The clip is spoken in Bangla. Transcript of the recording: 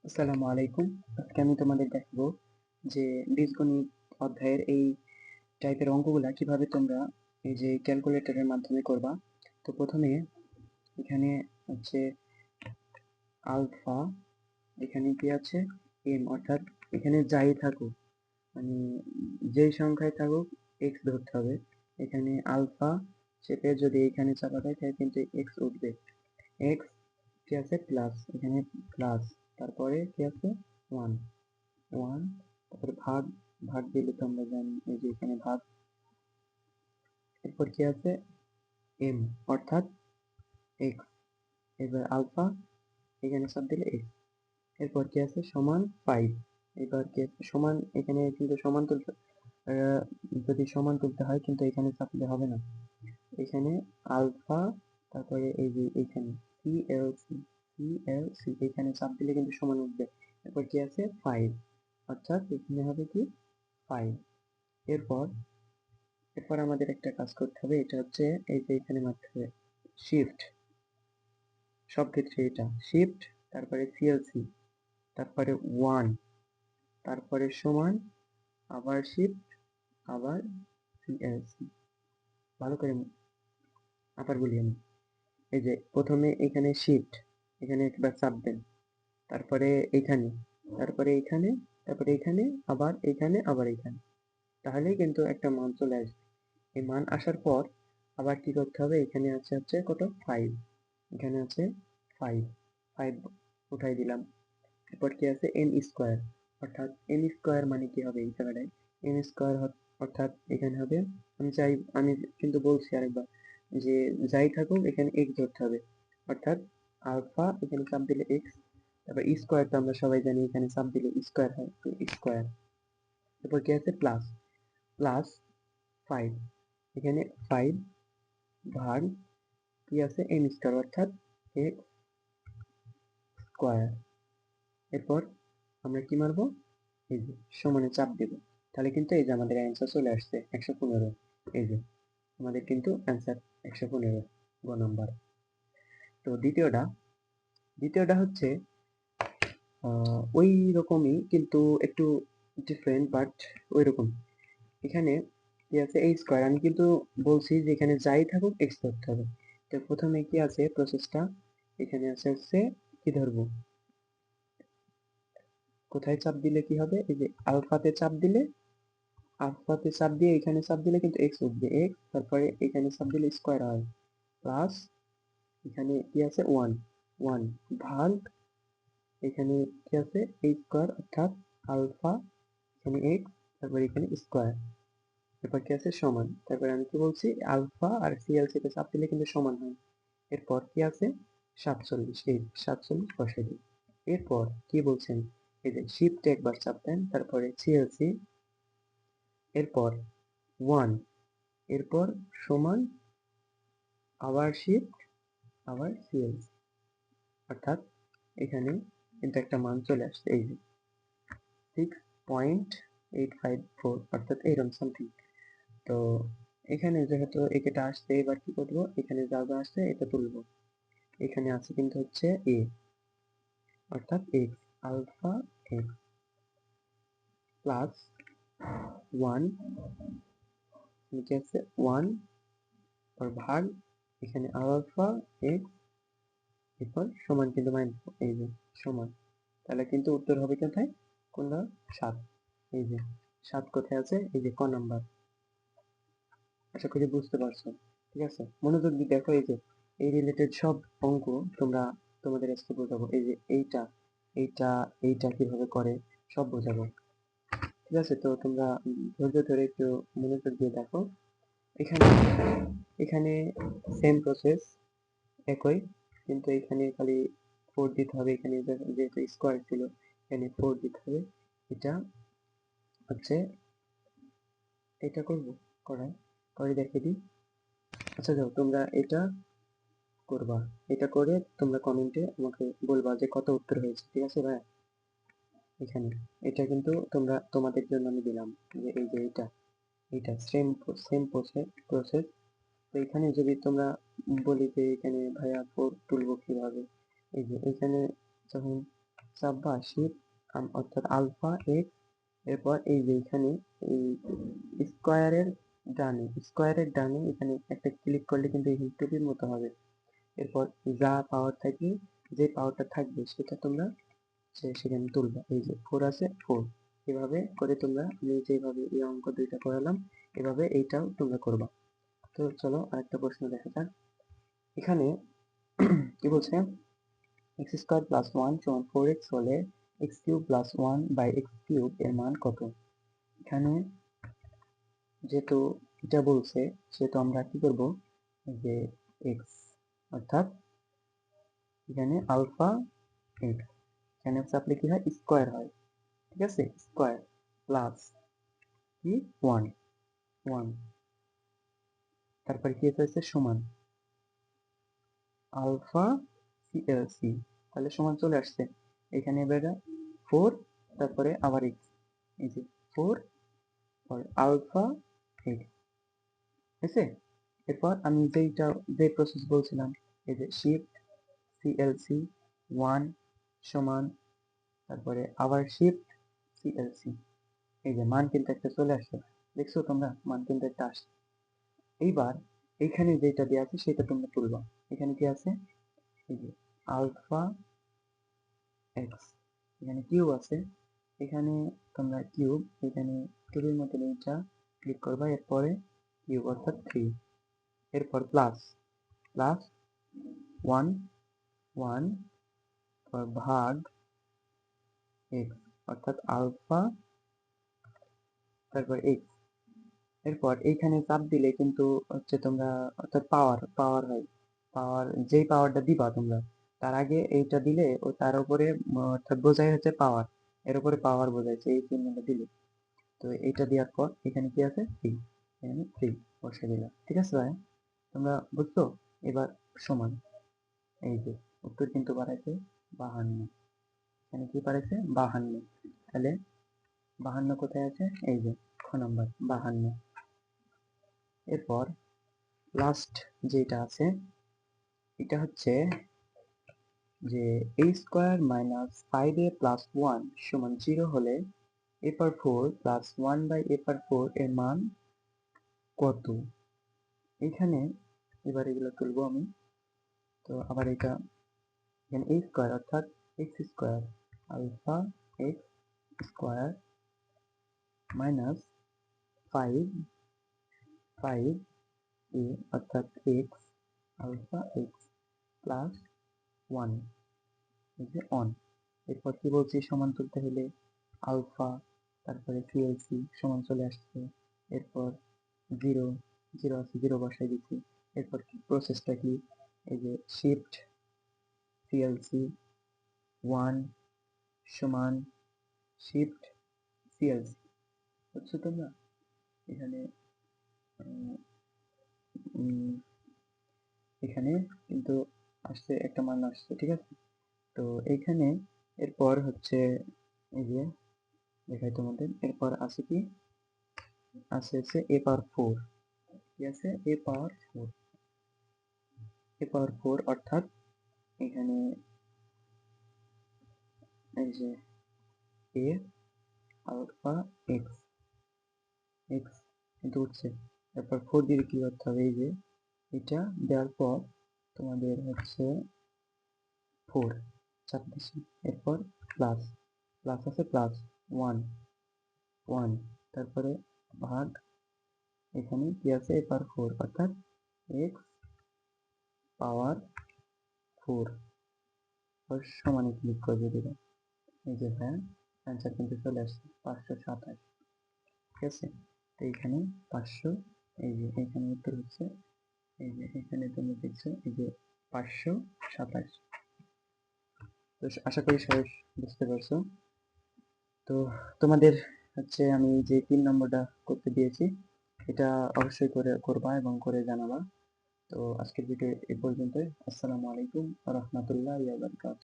আসসালামু আলাইকুম। আজকে আমি তোমাদের দেখাবো যে বীজগণিত অধ্যায়ের এই টাইপের অঙ্কগুলা কিভাবে তোমরা এই যে ক্যালকুলেটরের মাধ্যমে করবা। তো প্রথমে এখানে হচ্ছে আলফা, এখানে কি আছে এম, অর্থাৎ এখানে যাই থাকুক মানে যেই সংখ্যায় থাকুক এক্স ধরতে হবে। এখানে আলফা চেপে যদি এখানে চাপা দেয় তাহলে কিন্তু এক্স উঠবে। এক্স কি আছে প্লাস, এখানে প্লাস, তারপরে কি আছে ওয়ান ওয়ান, তারপরে ভাগ, ভাগ দিলে তো আমরা জানি এই যে এখানে ভাগ, এরপর কি আছে এম অর্থাৎ এক্স, এবার আলফা এখানে চাপ দিলে এক্স, এরপর কি আছে সমান 5, এবার কি আছে সমান, এখানে কিন্তু সমান তুলতে যদি সমান তুলতে হয় কিন্তু এখানে চাপলে হবে না, এখানে আলফা, তারপরে এই যে এখানে সিএলসি, সিএলসি এখানে চাপ দিলে কিন্তু সমান উঠবে। এরপর কি আছে 5, অর্থাৎ এখানে হবে কি 5। এরপর এরপর আমাদের একটা কাজ করতে হবে, এটা হচ্ছে এই যে এখানে মারতে হবে শিফট, সব ক্ষেত্রে এটা শিফট, তারপরে সিএলসি, তারপরে ওয়ান, তারপরে সমান, আবার শিফট, আবার সিএলসি। ভালো করে আবার বলি আমি, এই যে প্রথমে এখানে শিফট, এখানে একবার চাপ দেন, তারপরে এখানে, তারপরে এখানে, তারপরে এখানে, আবার এখানে, আবার এখানে, তাহলেই কিন্তু একটা মান চলে আসবে। এই মান আসার পর আবার কি করতে হবে, এখানে আছে হচ্ছে কত 5, এখানে আছে 5, 5 উঠাই দিলাম। এরপর কি আছে এন স্কোয়ার, অর্থাৎ এন স্কোয়ার মানে কি হবে এই জায়গাটায় এন স্কোয়ার, অর্থাৎ এখানে হবে, আমি কিন্তু বলছি আরেকবার যে যাই থাকুক এখানে এক্স ধরতে হবে, অর্থাৎ আলফা এখানে চাপ দিলে এক্স, তারপর স্কোয়ার তো আমরা সবাই জানি এখানে চাপ দিলে স্কোয়ার হয়, স্কোয়ার। এরপর কি আছে প্লাস, প্লাস 5, এখানে 5 ভাগ কি আছে এন স্কোয়ার, অর্থাৎ এক্স স্কোয়ার। এরপর আমরা কি মারবো, এই যে সমানে চাপ দেব, তাহলে কিন্তু এই যে আমাদের অ্যান্সার চলে আসছে 115। এই যে আমাদের কিন্তু অ্যান্সার 115 গ নাম্বার। তো দ্বিতীয়টা হচ্ছে ওই রকমই কিন্তু একটু ডিফারেন্ট, বাট ওই রকম। এখানে কি আছে এই স্কোয়ার, আমি কিন্তু বলছি যে এখানে যাই থাকুক এক্স ধরতে হবে। তো প্রথমে কি আছে প্রসেসটা, এখানে আছে হচ্ছে কি ধরবো, কোথায় চাপ দিলে কি হবে, এই যে আলফাতে চাপ দিলে, আলফাতে চাপ দিয়ে এখানে চাপ দিলে কিন্তু এক্স উঠবে, এক্স, তারপরে এখানে চাপ দিলে স্কোয়ার হয়, প্লাস এখানে কি আছে ওয়ান, ওয়ান ভাগ এখানে কি আছে এই স্কোয়ার, অর্থাৎ আলফা এখানে এক্স, তারপর এখানে স্কোয়ার, এরপর কি আছে সমান, তারপরে আমি কি বলছি আলফা আর সিএলসি তে চাপ দিলে কিন্তু সমান হয়। এরপর কি আছে 47, এই 47 বসাই দিই। এরপর কি বলছেন, এই যে শিফটে একবার চাপ দেন, তারপরে সিএলসি, এরপর ওয়ান, এরপর সমান, আবার শিফট, আবার সিএলসি, অর্থাৎ এখানে কিন্তু একটা মান চলে আসছে এই যে 6.854, অর্থাৎ এইরকম সামথিং। তো এখানে যেহেতু এটা আসছে, এবার কি করবো, এখানে যা যা আসছে এটা তুলবো। এখানে আছে কিন্তু হচ্ছে এ, অর্থাৎ x, alpha x plus one, নিচে আছে ওয়ান, আর ভাগ এখানে আলফা এক্স, এরপর সমান কিন্তু মাইনাস, এই যে সমান, তাহলে কিন্তু উত্তর হবে কোথায়, কোনটা 7, এই যে 7 কোথায় আছে, এই যে ক নাম্বার। আশা করি বুঝতে পারছো, ঠিক আছে, মনোযোগ দিয়ে দেখো, এই যে এই রিলেটেড সব অঙ্ক তোমরা তোমাদের আজকে বোঝাবো, এই যে এইটা এইটা এইটা কিভাবে করে সব বোঝাবো, ঠিক আছে। তো তোমরা ধৈর্য ধরে একটু মনোযোগ দিয়ে দেখো। এখানে এখানে সেম প্রসেস, একই, কিন্তু এখানে খালি 4 দিতে হবে, এখানে যেহেতু স্কোয়ার ছিল এখানে 4 দিতে হবে। এটা হচ্ছে এটা করবো, করাই করে দেখিয়ে দিই। আচ্ছা যাও, তোমরা এটা করবা, এটা করে তোমরা কমেন্টে আমাকে বলবা যে কত উত্তর হয়েছে, ঠিক আছে ভাই। এখানে এটা কিন্তু তোমরা তোমাদের জন্য আমি দিলাম, যে এই যে এটা এটা সেম সেম প্রসেস। তো এখানে যদি তোমরা বলি যে এখানে ভাইয়া 4 তুলবো কিভাবে, এই যে এখানে যখন সাব বা শিফট অর্থাৎ আলফা এক্স, এরপর এই যে এখানে এই স্কোয়ারের ডানে এখানে একটা ক্লিক করলে কিন্তু এই টুপির মতো হবে। এরপর যা পাওয়ার থাকবে, যে পাওয়ারটা থাকবে সেটা তোমরা সেখানে তুলবা। এই যে 4 আছে 4, এভাবে করে তোমরা আমি যেভাবে এই অঙ্ক দুইটা করালাম এভাবে এইটাও তোমরা করবা। তো চলো আরেকটা প্রশ্ন দেখা যাক। এখানে কি বলছে, এক্স স্কোয়ার প্লাস ওয়ান সমান 4x হলে x cube plus one by x cube এর মান কত? এখানে যেহেতু এটা বলছে সেহেতু আমরা কি করব, যে এক্স অর্থাৎ এখানে আলফা এক্স, এখানে চাপলে কি হয়, স্কোয়ার হয়, ঠিক আছে, স্কোয়ার প্লাস কি ওয়ান ওয়ান, তারপরে কি হচ্ছে সমান আলফা সি, তাহলে সমান চলে আসছে। এখানে এবার 4, তারপরে আবার এক্স, এই যে 4 আলফা এক্স, ঠিক আছে। এরপর আমি যে প্রসেস বলছিলাম, এই যে শিফট সিএলসি 1 সমান, তারপরে আবার শিফট সিএলসি, এই যে মান কিন্তু একটা চলে আসছে, দেখছো তোমরা মান কিন্তু একটা আসছে। এইবার এইখানে যেটা দেওয়া আছে সেটা তোমরা তুলবা। এখানে কি আছে, এই যে আলফা এক্স, এখানে কিউব আছে, এখানে তোমরা কিউব, এখানে কিউবের মতো এইটা ক্লিক করবা, এরপরে কিউব অর্থাৎ 3, এরপর প্লাস প্লাস 1 1 ভাগ এক্স অর্থাৎ আলফা, তারপর এক্স। এরপর এইখানে চাপ দিলে কিন্তু হচ্ছে তোমরা অর্থাৎ পাওয়ার হয়, যেই পাওয়ারটা দিবা তোমরা তার আগে এইটা দিলে ও তার উপরে অর্থাৎ বোঝাই হচ্ছে পাওয়ার, এর উপরে পাওয়ার বোঝাইছে এই চিহ্নটা দিলে। তো এইটা দেওয়ার পর এখানে কি আছে 3, এখানে 3 বসে দিলাম, ঠিক আছে ভাই, তোমরা বুঝছো? এবার সমান, এই যে উত্তর কিন্তু বাড়াইছে 52, এখানে কি বাড়াইছে 52, তাহলে 52 কোথায় আছে, এই যে খ নাম্বার 52। এরপর লাস্ট যেটা আছে এটা হচ্ছে যে a square minus 5a plus 1 সমান 0 হলে a power 4 plus 1 by a power 4 এর মান কত? এখানে এবার এগুলো তুলবো আমি। তো আবার এটা এখানে a স্কোয়ার অর্থাৎ x square alpha x square minus 5 a অর্থাৎ x আলফা x প্লাস 1, এই যে অন। এরপর কি বলছি, সমান তুলতে হলে আলফা, তারপরে সিএলসি সমান চলে আসছে, এরপর জিরো, জিরো আছে জিরো বসাই দিচ্ছি। এরপর কি প্রসেসটা কি, এই যে শিফট সিএলসি 1 সমান শিফট সিএলসি, বুঝছো তোমরা? এখানে এখানে কিন্তু আসছে একটা মান আসছে, ঠিক আছে। তো এইখানে এরপর হচ্ছে এই যে দেখাই তোমাদের, এরপর আছে কি, আছে হচ্ছে a পাওয়ার 4, কি আছে a পাওয়ার 4 অর্থাৎ এখানে এই যে a আলফা এক্স এক্স কিন্তু উঠছে, তারপর 4 দিয়ে কি করতে হবে, এই যে এটা দেওয়ার পর তোমাদের হচ্ছে 4 চাপ দিচ্ছি, এরপর প্লাস প্লাস আছে প্লাস 1 1, তারপরে ভাগ, এখানে কি আছে a পাওয়ার 4 অর্থাৎ x পাওয়ার 4 সমানে ক্লিক করে দিলাম, এই যে হ্যাঁ অ্যান্সার কিন্তু চলে আসছে 527, ঠিক আছে। তো এইখানে 500, এই যে এখানে উত্তর হচ্ছে, এই যে এখানে তুমি দেখছো এই যে 527। তো আশা করি সবাই বুঝতে পারছো। তো তোমাদের হচ্ছে আমি যে 3 নম্বরটা করতে দিয়েছি এটা অবশ্যই করবা এবং করে জানাবা। তো আজকের ভিডিও এই পর্যন্তই। আসসালামু আলাইকুম ওয়া রাহমাতুল্লাহি ওয়া বারাকাতুহু।